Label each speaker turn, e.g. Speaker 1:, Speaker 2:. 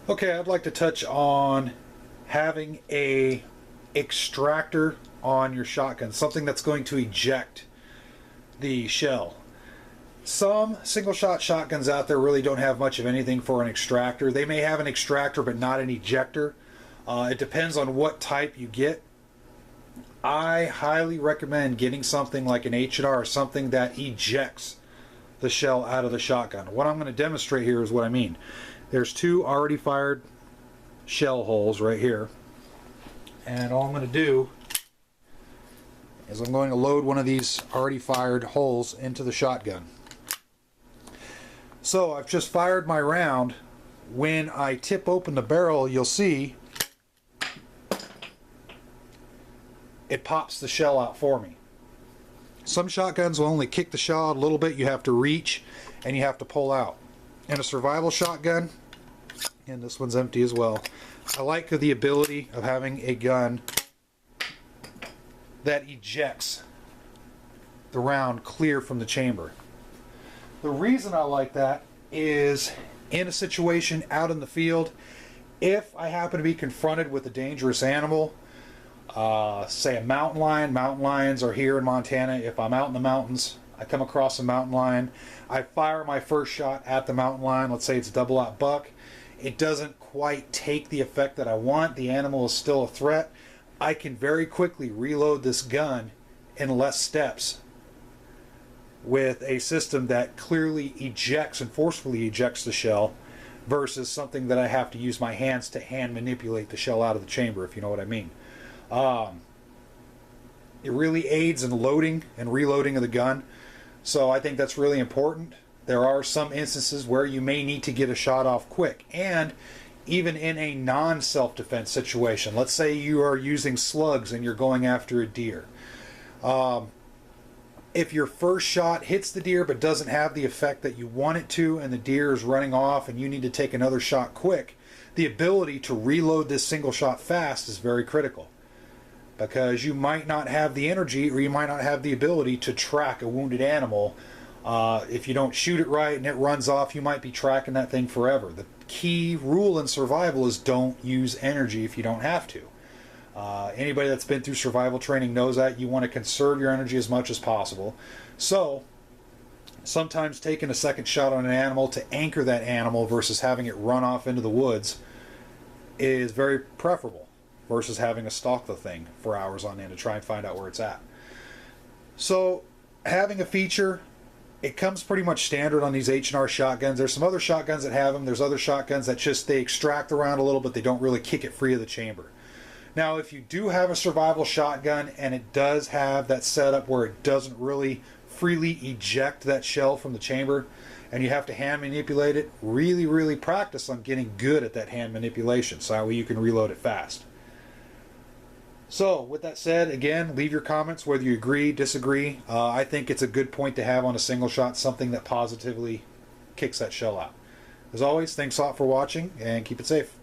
Speaker 1: Okay, I'd like to touch on having a extractor on your shotgun, something that's going to eject the shell. Some single shot shotguns out there really don't have much of anything for an extractor. They may have an extractor but not an ejector. It depends on what type you get. I highly recommend getting something like an H&R or something that ejects the shell out of the shotgun. What I'm going to demonstrate here is what I mean. There's two already fired shell holes right here, and all I'm going to do is I'm going to load one of these already fired holes into the shotgun. So I've just fired my round. When I tip open the barrel, you'll see it pops the shell out for me. Some shotguns will only kick the shell out a little bit. You have to reach and you have to pull out. In a survival shotgun, and this one's empty as well, I like the ability of having a gun that ejects the round clear from the chamber. The reason I like that is in a situation out in the field, if I happen to be confronted with a dangerous animal, say a mountain lion. Mountain lions are here in Montana. If I'm out in the mountains, I come across a mountain lion, I fire my first shot at the mountain lion. Let's say it's a double-out buck. It doesn't quite take the effect that I want. The animal is still a threat. I can very quickly reload this gun in less steps with a system that clearly ejects and forcefully ejects the shell versus something that I have to use my hands to hand manipulate the shell out of the chamber, if you know what I mean. It really aids in loading and reloading of the gun, so I think that's really important. There are some instances where you may need to get a shot off quick, and even in a non-self-defense situation, let's say you are using slugs and you're going after a deer. If your first shot hits the deer but doesn't have the effect that you want it to, and the deer is running off and you need to take another shot quick, the ability to reload this single shot fast is very critical, because you might not have the energy or you might not have the ability to track a wounded animal. If you don't shoot it right and it runs off, you might be tracking that thing forever. The key rule in survival is don't use energy if you don't have to. Anybody that's been through survival training knows that you want to conserve your energy as much as possible. So sometimes taking a second shot on an animal to anchor that animal versus having it run off into the woods is very preferable versus having to stalk the thing for hours on end to try and find out where it's at. So having a feature, it comes pretty much standard on these H&R shotguns. There's some other shotguns that have them. There's other shotguns that just, they extract the round a little, but they don't really kick it free of the chamber. Now, if you do have a survival shotgun and it does have that setup where it doesn't really freely eject that shell from the chamber and you have to hand manipulate it, really practice on getting good at that hand manipulation so that way you can reload it fast. So, with that said, again, leave your comments whether you agree, disagree. I think it's a good point to have on a single shot, something that positively kicks that shell out. As always, thanks a lot for watching, and keep it safe.